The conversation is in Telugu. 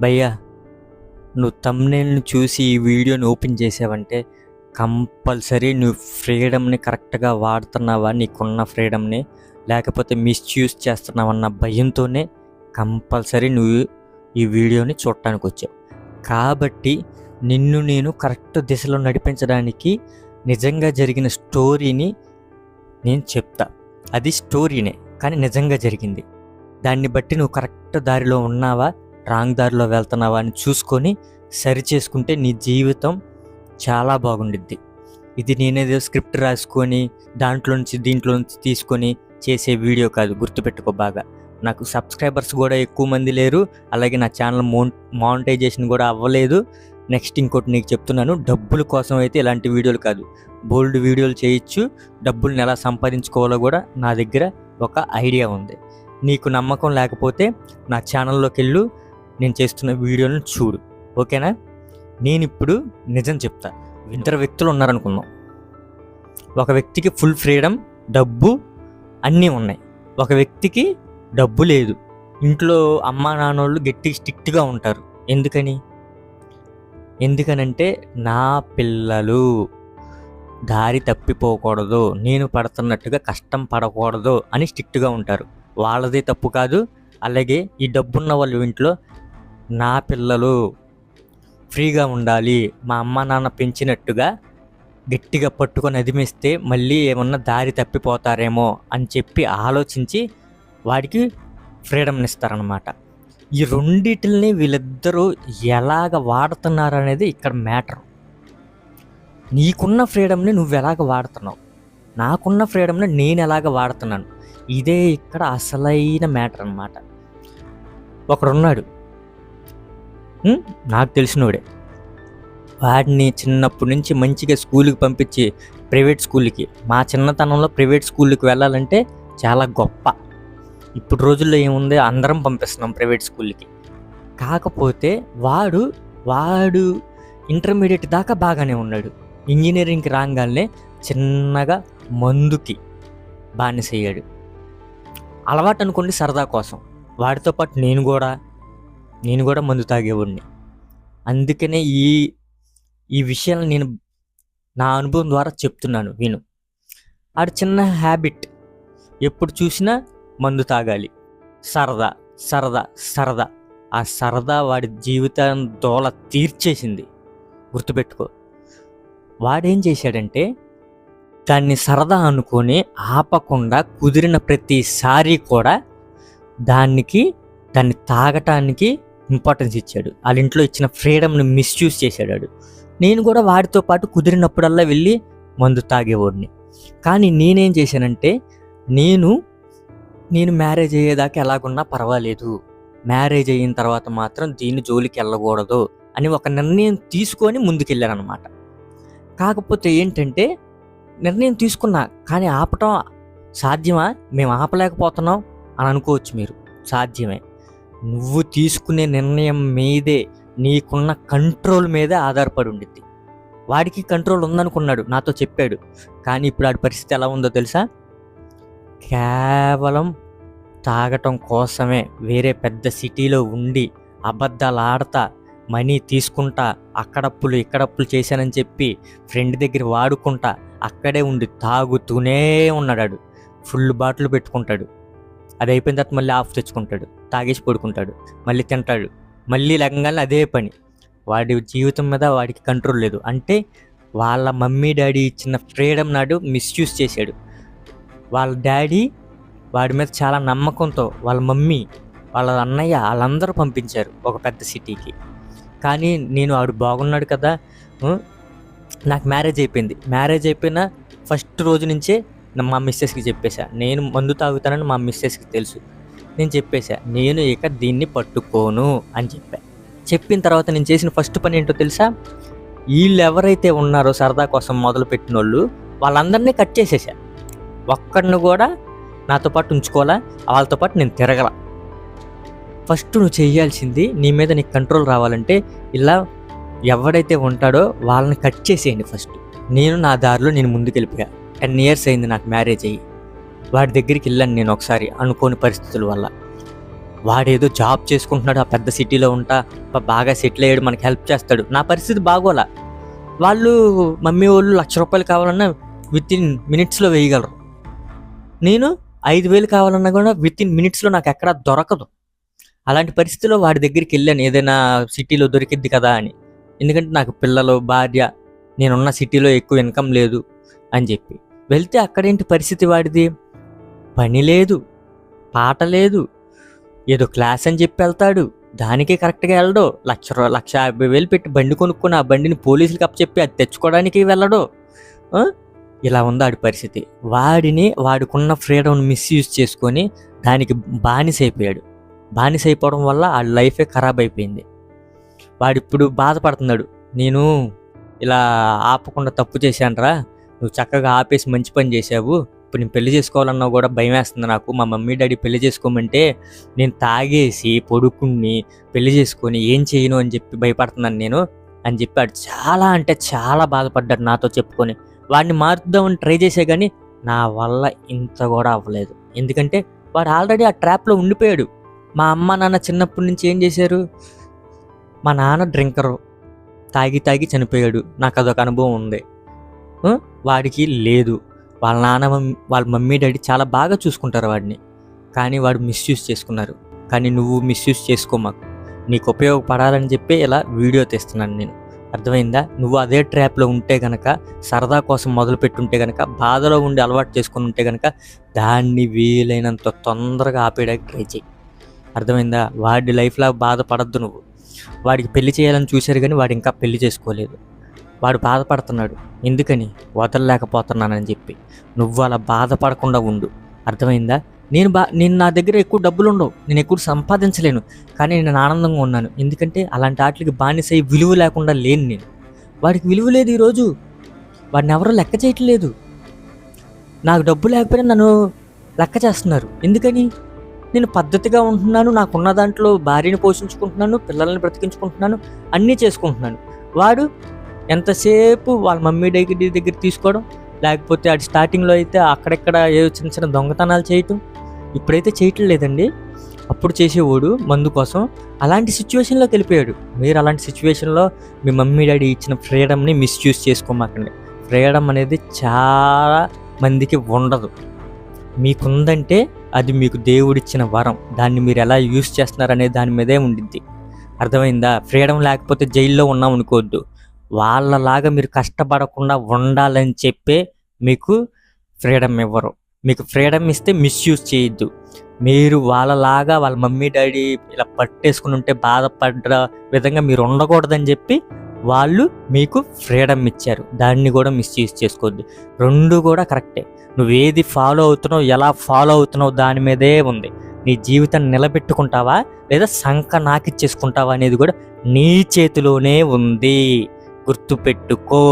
భయ్యా, నువ్వు థంబ్నెయిల్ని చూసి ఈ వీడియోని ఓపెన్ చేసావంటే కంపల్సరీ నువ్వు ఫ్రీడమ్ని కరెక్ట్గా వాడుతున్నావా, నీకున్న ఫ్రీడమ్ని, లేకపోతే మిస్యూజ్ చేస్తున్నావన్న భయంతోనే కంపల్సరీ నువ్వు ఈ వీడియోని చూడటానికి వచ్చావు. కాబట్టి నిన్ను నేను కరెక్ట్ దిశలో నడిపించడానికి నిజంగా జరిగిన స్టోరీని నేను చెప్తా. అది స్టోరీనే, కానీ నిజంగా జరిగింది. దాన్ని బట్టి నువ్వు కరెక్ట్ దారిలో ఉన్నావా, రాంగ్ దారిలో వెళ్తున్నావా అని చూసుకొని సరి చేసుకుంటే నీ జీవితం చాలా బాగుండిద్ది. ఇది నేనేదో స్క్రిప్ట్ రాసుకొని దీంట్లో నుంచి తీసుకొని చేసే వీడియో కాదు, గుర్తుపెట్టుకో బాగా. నాకు సబ్స్క్రైబర్స్ కూడా ఎక్కువ మంది లేరు, అలాగే నా ఛానల్ మానిటైజేషన్ కూడా అవ్వలేదు. నెక్స్ట్ ఇంకోటి నీకు చెప్తున్నాను, డబ్బుల కోసం అయితే ఇలాంటి వీడియోలు కాదు, బోల్డ్ వీడియోలు చేయొచ్చు. డబ్బుల్ని ఎలా సంపాదించుకోవాలో కూడా నా దగ్గర ఒక ఐడియా ఉంది. నీకు నమ్మకం లేకపోతే నా ఛానల్లోకి వెళ్ళు, నేను చేస్తున్న వీడియోలను చూడు, ఓకేనా? నేను ఇప్పుడు నిజం చెప్తా. ఇద్దరు వ్యక్తులు ఉన్నారనుకున్నాం. ఒక వ్యక్తికి ఫుల్ ఫ్రీడమ్, డబ్బు అన్నీ ఉన్నాయి. ఒక వ్యక్తికి డబ్బు లేదు. ఇంట్లో అమ్మా నాన్నోళ్ళు గట్టి స్ట్రిక్ట్గా ఉంటారు. ఎందుకనంటే నా పిల్లలు దారి తప్పిపోకూడదు, నేను పడుతున్నట్టుగా కష్టం పడకూడదు అని స్ట్రిక్ట్గా ఉంటారు. వాళ్ళదే తప్పు కాదు. అలాగే ఈ డబ్బున్న వాళ్ళ ఇంట్లో నా పిల్లలు ఫ్రీగా ఉండాలి, మా అమ్మ నాన్న పెంచినట్టుగా గట్టిగా పట్టుకొని అదిమిస్తే మళ్ళీ ఏమన్నా దారి తప్పిపోతారేమో అని చెప్పి ఆలోచించి వాడికి ఫ్రీడమ్ని ఇస్తారనమాట. ఈ రెండిటిని వీళ్ళిద్దరూ ఎలాగ వాడుతున్నారు అనేది ఇక్కడ మ్యాటర్. నీకున్న ఫ్రీడమ్ని నువ్వు ఎలాగ వాడుతున్నావు, నాకున్న ఫ్రీడమ్ని నేను ఎలాగ వాడుతున్నాను, ఇదే ఇక్కడ అసలైన మ్యాటర్ అన్నమాట. ఒకడున్నాడు, నాకు తెలిసినోడే. వాడిని చిన్నప్పటి నుంచి మంచిగా స్కూల్కి పంపించి, ప్రైవేట్ స్కూల్కి, మా చిన్నతనంలో ప్రైవేట్ స్కూల్కి వెళ్ళాలంటే చాలా గొప్ప. ఇప్పుడు రోజుల్లో ఏముంది, అందరం పంపిస్తున్నాం ప్రైవేట్ స్కూల్కి. కాకపోతే వాడు ఇంటర్మీడియట్ దాకా బాగానే ఉన్నాడు. ఇంజనీరింగ్కి రాగానే చిన్నగా మందుకి బానిసయ్యాడు. అలవాటు అనుకోండి, సరదా కోసం. వాడితో పాటు నేను కూడా మందు తాగేవాడిని. అందుకనే ఈ విషయాలు నేను నా అనుభవం ద్వారా చెప్తున్నాను, విను. ఆడు చిన్న హ్యాబిట్, ఎప్పుడు చూసినా మందు తాగాలి, సరదా. ఆ సరదా వాడి జీవితం దోల తీర్చేసింది, గుర్తుపెట్టుకో. వాడేం చేశాడంటే దాన్ని సరదా అనుకొని ఆపకుండా కుదిరిన ప్రతిసారి కూడా దాన్ని తాగటానికి ఇంపార్టెన్స్ ఇచ్చాడు. వాళ్ళ ఇంట్లో ఇచ్చిన ఫ్రీడమ్ని మిస్యూజ్ చేశాడు. నేను కూడా వాడితో పాటు కుదిరినప్పుడల్లా వెళ్ళి మందు తాగేవాడిని. కానీ నేనేం చేశానంటే నేను మ్యారేజ్ అయ్యేదాకా ఎలాగున్నా పర్వాలేదు, మ్యారేజ్ అయిన తర్వాత మాత్రం దీని జోలికి వెళ్ళకూడదు అని ఒక నిర్ణయం తీసుకొని ముందుకెళ్ళానమాట. కాకపోతే ఏంటంటే నిర్ణయం తీసుకున్నా, కానీ ఆపటం సాధ్యమా? మేము ఆపలేకపోతున్నాం అని అనుకోవచ్చు మీరు. సాధ్యమే. నువ్వు తీసుకునే నిర్ణయం మీదే, నీకున్న కంట్రోల్ మీదే ఆధారపడి ఉండిద్ది. వాడికి కంట్రోల్ ఉందనుకున్నాడు, నాతో చెప్పాడు. కానీ ఇప్పుడు వాడి పరిస్థితి ఎలా ఉందో తెలుసా? కేవలం తాగటం కోసమే వేరే పెద్ద సిటీలో ఉండి అబద్ధాలు ఆడతా, మనీ తీసుకుంటా, ఇక్కడప్పులు చేశానని చెప్పి ఫ్రెండ్ దగ్గర వాడుకుంటా, అక్కడే ఉండి తాగుతూనే ఉన్నాడు. ఫుల్ బాటిల్ పెట్టుకుంటాడు, అది అయిపోయిన తర్వాత మళ్ళీ ఆఫ్ తెచ్చుకుంటాడు, తాగేసి పడుకుంటాడు, మళ్ళీ తింటాడు, మళ్ళీ లగంగానే అదే పని. వాడి జీవితం మీద వాడికి కంట్రోల్ లేదు. అంటే వాళ్ళ మమ్మీ డాడీ ఇచ్చిన ఫ్రీడమ్ నాడు మిస్యూజ్ చేశాడు. వాళ్ళ డాడీ వాడి మీద చాలా నమ్మకంతో వాళ్ళ మమ్మీ, వాళ్ళ అన్నయ్య, వాళ్ళందరూ పంపించారు ఒక పెద్ద సిటీకి. కానీ నేను వాడు బాగున్నాడు కదా, నాకు మ్యారేజ్ అయిపోయిన ఫస్ట్ రోజు నుంచే మా మిస్సెస్కి చెప్పేశా, నేను మందు తాగుతానని మా మిస్సెస్కి తెలుసు. నేను చెప్పేశా, నేను ఇక దీన్ని పట్టుకోను అని చెప్పిన తర్వాత నేను చేసిన ఫస్ట్ పని ఏంటో తెలుసా? వీళ్ళు ఎవరైతే ఉన్నారో సరదా కోసం మొదలు పెట్టిన వాళ్ళందరినీ కట్ చేసేసా. ఒక్కడిని కూడా నాతో పాటు ఉంచుకోవాలా, వాళ్ళతో పాటు నేను తిరగల. ఫస్ట్ నువ్వు చేయాల్సింది, నీ మీద నీకు కంట్రోల్ రావాలంటే ఇలా ఎవడైతే ఉంటాడో వాళ్ళని కట్ చేసేయండి ఫస్ట్. నేను నా దారిలో ముందుకు వెళ్ళిపోయా. 10 years అయింది నాకు మ్యారేజ్ అయ్యి. వాడి దగ్గరికి వెళ్ళాను నేను ఒకసారి అనుకోని పరిస్థితుల వల్ల. వాడేదో జాబ్ చేసుకుంటున్నాడు, ఆ పెద్ద సిటీలో ఉంటా బాగా సెటిల్ అయ్యాడు, మనకి హెల్ప్ చేస్తాడు. నా పరిస్థితి బాగోలా. వాళ్ళు మమ్మీ వాళ్ళు ₹1,00,000 కావాలన్నా వితిన్ మినిట్స్లో వేయగలరు. నేను 5,000 కావాలన్నా కూడా వితిన్ మినిట్స్లో నాకు ఎక్కడా దొరకదు. అలాంటి పరిస్థితిలో వాడి దగ్గరికి వెళ్ళాను, ఏదైనా సిటీలో దొరికిద్ది కదా అని. ఎందుకంటే నాకు పిల్లలు, భార్య, నేనున్న సిటీలో ఎక్కువ ఇన్కమ్ లేదు అని చెప్పి వెళ్తే అక్కడేంటి పరిస్థితి వాడిది? పని లేదు, పాట లేదు, ఏదో క్లాస్ అని చెప్పి వెళ్తాడు, దానికి కరెక్ట్గా వెళ్ళడు. 1,50,000 పెట్టి బండి కొనుక్కొని ఆ బండిని పోలీసులకు అప్పచెప్పి అది తెచ్చుకోవడానికి వెళ్ళడు. ఇలా ఉంది ఆడి పరిస్థితి. వాడికున్న ఫ్రీడమ్ని మిస్యూజ్ చేసుకొని దానికి బానిసైపోయాడు. బానిసైపోవడం వల్ల ఆ లైఫే ఖరాబ్ అయిపోయింది. వాడిప్పుడు బాధపడుతున్నాడు, నేను ఇలా ఆపకుండా తప్పు చేశానురా, నువ్వు చక్కగా ఆపేసి మంచి పని చేసావు. ఇప్పుడు నేను పెళ్లి చేసుకోవాలన్నా కూడా భయం వేస్తుంది నాకు. మా మమ్మీ డాడీ పెళ్లి చేసుకోమంటే నేను తాగేసి పడుకుని పెళ్లి చేసుకొని ఏం చేయను అని చెప్పి భయపడుతున్నాను నేను అని చెప్పాడు. చాలా అంటే చాలా బాధపడ్డాడు నాతో చెప్పుకొని. వాడిని మారుద్దామని ట్రై చేసే కానీ నా వల్ల ఇంత కూడా అవ్వలేదు. ఎందుకంటే వాడు ఆల్రెడీ ఆ ట్రాప్లో ఉండిపోయాడు. మా అమ్మ నాన్న చిన్నప్పటి నుంచి ఏం చేశారు? మా నాన్న డ్రింకరు, తాగి చనిపోయాడు. నాకు అదొక అనుభవం ఉంది. వాడికి లేదు. వాళ్ళ మమ్మీ డాడీ చాలా బాగా చూసుకుంటారు వాడిని, కానీ వాడు మిస్యూజ్ చేసుకున్నారు. కానీ నువ్వు మిస్యూజ్ చేసుకో, మాకు నీకు ఉపయోగపడాలని చెప్పి ఇలా వీడియో తీస్తున్నాను నేను. అర్థమైందా? నువ్వు అదే ట్రాప్లో ఉంటే కనుక, సరదా కోసం మొదలు పెట్టుంటే కనుక, బాధలో ఉండి అలవాటు చేసుకుని ఉంటే కనుక దాన్ని వీలైనంత తొందరగా ఆపేయడానికి ట్రై చేయి. అర్థమైందా? వాడి లైఫ్లో బాధపడద్దు నువ్వు. వాడికి పెళ్లి చేయాలని చూశారు కానీ వాడు ఇంకా పెళ్లి చేసుకోలేదు. వాడు బాధపడుతున్నాడు, ఎందుకని? వదలలేకపోతున్నానని చెప్పి. నువ్వు అలా బాధపడకుండా ఉండు. అర్థమైందా? నేను నా దగ్గర ఎక్కువ డబ్బులు ఉండవు, నేను ఎక్కువ సంపాదించలేను, కానీ నేను ఆనందంగా ఉన్నాను. ఎందుకంటే అలాంటి వాటికి బానిసై విలువ లేకుండా లేను నేను. వాడికి విలువ లేదు ఈరోజు, వాడిని ఎవరో లెక్క చేయట్లేదు. నాకు డబ్బు లేకపోయినా నన్ను లెక్క చేస్తున్నారు. ఎందుకని? నేను పద్ధతిగా ఉంటున్నాను, నాకున్న దాంట్లో భార్యని పోషించుకుంటున్నాను, పిల్లల్ని బ్రతికించుకుంటున్నాను, అన్నీ చేసుకుంటున్నాను. వాడు ఎంతసేపు వాళ్ళ మమ్మీ డాడీ దగ్గర తీసుకోవడం, లేకపోతే ఆడి స్టార్టింగ్లో అయితే అక్కడెక్కడ ఏ చిన్న దొంగతనాలు చేయటం. ఇప్పుడైతే చేయటం లేదండి, అప్పుడు చేసేవాడు మందు కోసం. అలాంటి సిచ్యువేషన్లోకి వెళ్ళిపోయాడు. మీరు అలాంటి సిచ్యువేషన్లో మీ మమ్మీ డాడీ ఇచ్చిన ఫ్రీడమ్ని మిస్యూజ్ చేసుకోమాకండి. ఫ్రీడమ్ అనేది చాలా మందికి ఉండదు. మీకుందంటే అది మీకు దేవుడిచ్చిన వరం. దాన్ని మీరు ఎలా యూజ్ చేస్తున్నారనే దాని మీదే ఉండిద్ది. అర్థమైందా? ఫ్రీడమ్ లేకపోతే జైల్లో ఉన్నాం అనుకోవద్దు. వాళ్ళలాగా మీరు కష్టపడకుండా ఉండాలని చెప్పే మీకు ఫ్రీడమ్ ఇవ్వరు. మీకు ఫ్రీడమ్ ఇస్తే మిస్యూజ్ చేయొద్దు. మీరు వాళ్ళలాగా వాళ్ళ మమ్మీ డాడీ ఇలా పట్టేసుకుని ఉంటే బాధపడ్డ విధంగా మీరు ఉండకూడదని చెప్పి వాళ్ళు మీకు ఫ్రీడమ్ ఇచ్చారు. దాన్ని కూడా మిస్యూజ్ చేసుకోవద్దు. రెండు కూడా కరెక్టే. నువ్వేది ఫాలో అవుతున్నావు, ఎలా ఫాలో అవుతున్నావు దాని మీదే ఉంది. నీ జీవితాన్ని నిలబెట్టుకుంటావా లేదా సంక నాకిచ్చేసుకుంటావా అనేది కూడా నీ చేతిలోనే ఉంది. గుర్తుపెట్టుకో.